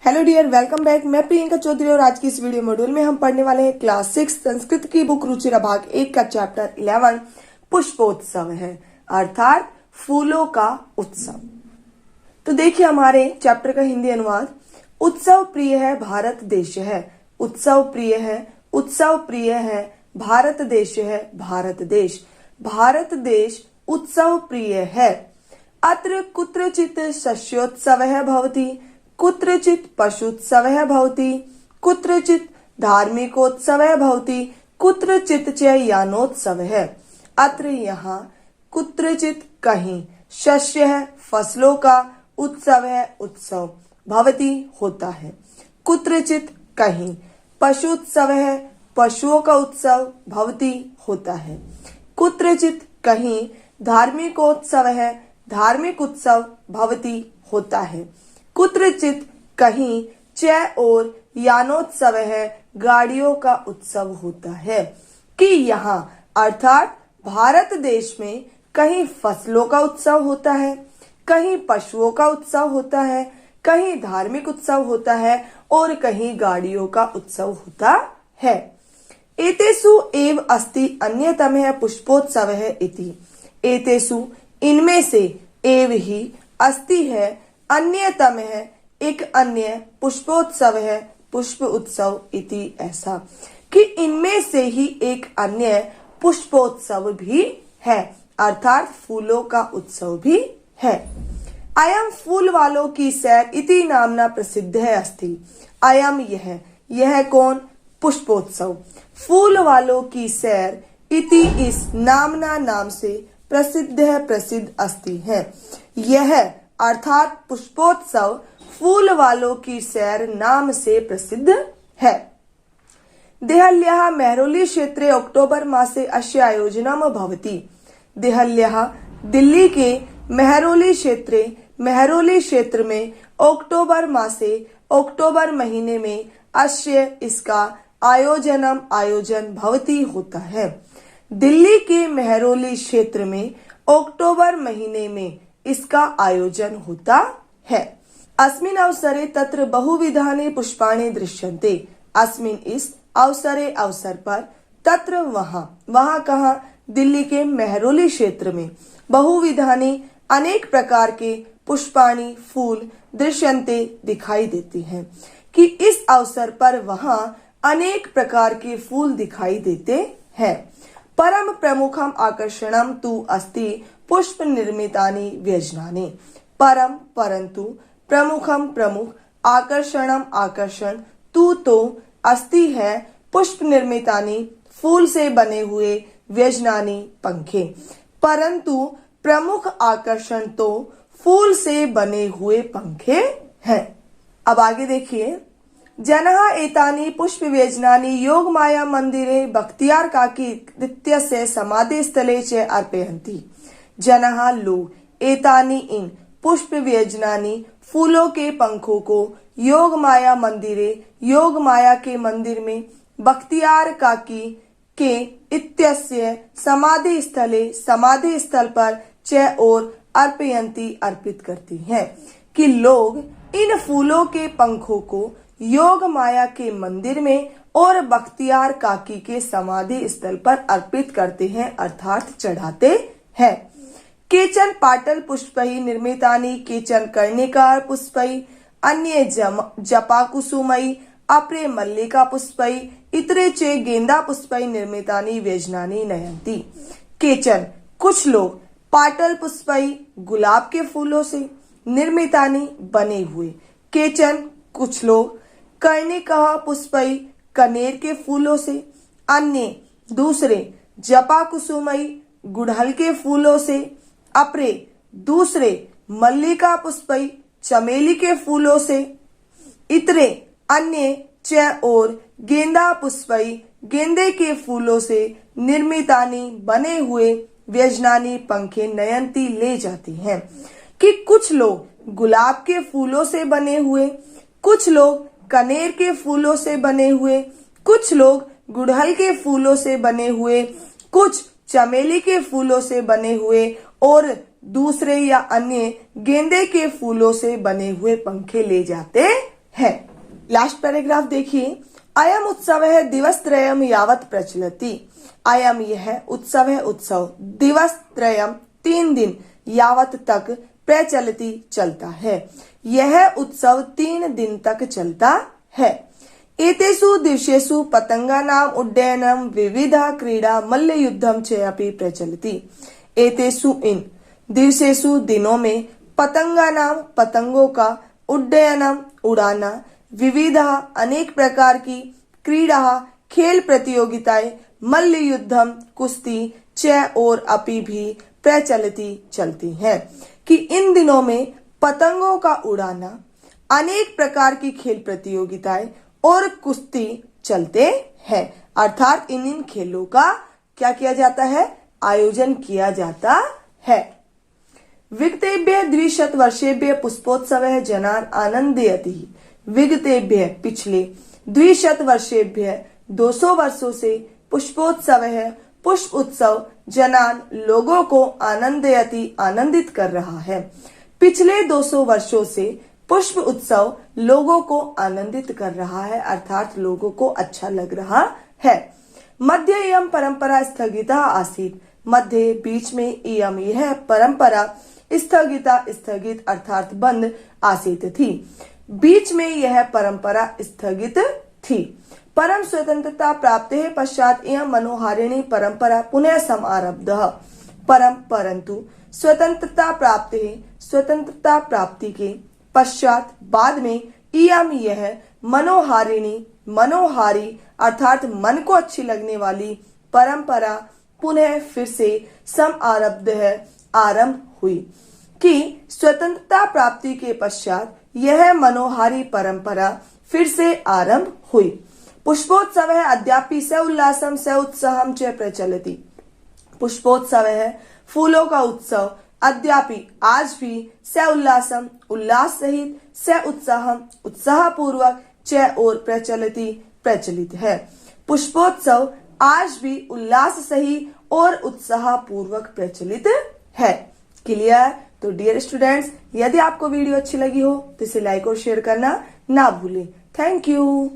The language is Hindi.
Hello dear, welcome back. मैं प्रियंका चौधरी और आज की इस वीडियो मॉड्यूल में हम पढ़ने वाले हैं क्लास 6 संस्कृत की बुक रुचिरा भाग 1 का चैप्टर 11 पुष्पोत्सव है, अर्थात फूलों का उत्सव। तो देखिए हमारे चैप्टर का हिंदी अनुवाद। उत्सव प्रिय है भारत देश है, उत्सव प्रिय है, उत्सव प्रिय है भारत देश है, भारत देश, भारत देश उत्सव प्रिय है। अत्र कुत्रचित् शस्योत्सवः भवति, कुत्रचित् पशुत्सवः भवति, कुत्रचित् धार्मिकोत्सवः भवति, कुत्रचित् च यानोत्सवः। अत्र यहाँ, कुत्रचित् कहीं, शस्य है फसलों का, उत्सव है उत्सव, भवति होता है, कुत्रचित् कहीं, पशुत्सव है पशुओं का उत्सव, भवति होता है, कुत्रचित् कहीं, धार्मिकोत्सव है धार्मिक उत्सव, भवति होता है, कुत्रचित कहीं, च और यानोत्सव है गाड़ियों का उत्सव होता है। कि यहाँ अर्थात भारत देश में कहीं फसलों का उत्सव होता है, कहीं पशुओं का उत्सव होता है, कहीं धार्मिक उत्सव होता है और कहीं गाड़ियों का उत्सव होता है। एतेषु एव अस्ति अन्यतमः पुष्पोत्सवः इति। एतेषु इनमें से, एव ही, अस्ति है, अन्यतम है एक अन्य, पुष्पोत्सव है पुष्प उत्सव इति ऐसा, कि इनमें से ही एक अन्य पुष्पोत्सव भी है, अर्थात फूलों का उत्सव भी है। अयम फूल वालों की सैर इति नामना प्रसिद्ध है अस्ति। अयम यह कौन? पुष्पोत्सव। फूल वालों की सैर इति इस नामना नाम से प्रसिद्ध है, प्रसिद्ध अस्ति है। यह अर्थात पुष्पोत्सव फूल वालों की सैर नाम से प्रसिद्ध है। देहल्याः मेहरौली क्षेत्रे अक्टोबर मासे अस्य आयोजनम भवति। देहल्याः दिल्ली के मेहरौली क्षेत्र में अक्टोबर मासे अक्टोबर महीने में अस्य इसका आयोजन भवति होता है। दिल्ली के मेहरौली क्षेत्र में अक्टोबर महीने में इसका आयोजन होता है। अस्मिन् अवसरे तत्र बहुविधानि पुष्पाणि दृश्यन्ते। अस्मिन् इस अवसर पर, तत्र वहाँ कहाँ? दिल्ली के मेहरौली क्षेत्र में, बहुविधानि अनेक प्रकार के, पुष्पाणि फूल, दृश्यन्ते दिखाई देती हैं, कि इस अवसर पर वहाँ अनेक प्रकार के फूल दिखाई देते हैं। परम प्रमुखम आकर्षणम तु अस्ति पुष्प निर्मितानि व्यजनानि। परम परंतु, प्रमुखम प्रमुख, आकर्षणम आकर्षण, तु तो, अस्ति है, पुष्प निर्मितानि फूल से बने हुए, व्यजनानि पंखे। परंतु प्रमुख आकर्षण तो फूल से बने हुए पंखे हैं। अब आगे देखिए। जनः एतानि पुष्प व्यजनानि योगमाया मंदिरे बख्तियार काकी इत्यस्य समाधि स्थले च अर्पयन्ति। जनः लोग, एतानि इन, पुष्प व्यजनानि फूलों के पंखों को, योग माया मंदिरे, योग माया के मंदिर में, बख्तियार काकी के इत्यस्य समाधि स्थल पर, च और अर्पयन्ति अर्पित करती हैं, कि लोग इन फूलों के पंखों को योग माया के मंदिर में और बख्तियार काकी के समाधि स्थल पर अर्पित करते हैं, अर्थात चढ़ाते हैं। केचन पाटल पुष्पैः निर्मितानि, केचन कर्णिकार पुष्पैः, अन्ये जपा कुसुमैः, अपरे मल्लिका पुष्पैः, इतरे च गेंदा पुष्पैः निर्मितानि व्यजनानि नयन्ति। केचन कुछ लोग, पाटल पुष्पैः गुलाब के फूलों से, निर्मितानि बने हुए, केचन कुछ लोग, कर्णिकः पुष्पैः कनेर के फूलों से, अन्य दूसरे, जपा कुसुमैः गुड़हल के फूलों से, अपरे दूसरे, मल्लिका पुष्पैः चमेली के फूलों से, इतरे अन्य, च और गेंदा पुष्पैः गेंदे के फूलों से, निर्मितानि बने हुए, व्यजनानि पंखे नयंती ले जाती हैं, कि कुछ लोग गुलाब के फूलों से बने हुए, कुछ लोग कनेर के फूलों से बने हुए, कुछ लोग गुड़हल के फूलों से बने हुए, कुछ चमेली के फूलों से बने हुए और दूसरे या अन्य गेंदे के फूलों से बने हुए पंखे ले जाते है। लास्ट पैराग्राफ देखिए, अयम उत्सव है दिवसत्रयम यावत प्रचलति। अयम यह उत्सव है, उत्सव दिवसत्रयम 3 दिन यावत तक प्रचलति चलता है। यह उत्सव 3 दिन तक चलता है। एतेषु दिवसेषु पतंगानाम उड्डयनम विविधा क्रीड़ा मल्लयुद्धम च अपि प्रचलति। एतेषु इन दिवसेषु दिनों में पतंगानाम पतंगों का उड्डयनम उड़ाना विविधा अनेक प्रकार की क्रीड़ा खेल प्रतियोगिताएं मल्ल युद्धम कुश्ती च और अपि भी प्रचलती चलती हैं। कि इन दिनों में पतंगों का उड़ाना, अनेक प्रकार की खेल प्रतियोगिताएं और कुश्ती चलते हैं। अर्थात इन खेलों का क्या किया जाता है, आयोजन किया जाता है। विगतेभ्य 200 वर्षेभ्य पुष्पोत्सव जनान आनंदयति। विगतेभ्य पिछले 200 वर्षेभ्य 200 वर्षों से पुष्पोत्सव है, पुष्प उत्सव जनान लोगों को आनंदयति आनंदित कर रहा है। पिछले 200 वर्षों से पुष्प उत्सव लोगों को आनंदित कर रहा है, अर्थात लोगों को अच्छा लग रहा है। मध्य इयम परंपरा स्थगिता आसीत। मध्य बीच में इयम यह परंपरा स्थगित अर्थात बंद आसीत थी। बीच में यह परंपरा स्थगित थी। परम स्वतंत्रता प्राप्ति पश्चात यह मनोहारिणी परंपरा पुनः समारब्ध। परंतु स्वतंत्रता प्राप्ति के पश्चात बाद में इयम यह मनोहारी अर्थात मन को अच्छी लगने वाली परंपरा पुनः फिर से आरंभ हुई। कि स्वतंत्रता प्राप्ति के पश्चात यह मनोहारी परंपरा फिर से आरंभ हुई। पुष्पोत्सव है अद्यापि स उल्लासम स उत्साहम च प्रचलति। पुष्पोत्सव है फूलों का उत्सव, अद्यापि आज भी स उल्लासम उल्लास सहित, स उत्साहम उत्साह पूर्वक, च और प्रचलति प्रचलित है। पुष्पोत्सव आज भी उल्लास सहित और उत्साह पूर्वक प्रचलित है। क्लियर? तो डियर स्टूडेंट्स, यदि आपको वीडियो अच्छी लगी हो तो इसे लाइक और शेयर करना ना भूलें। Thank you.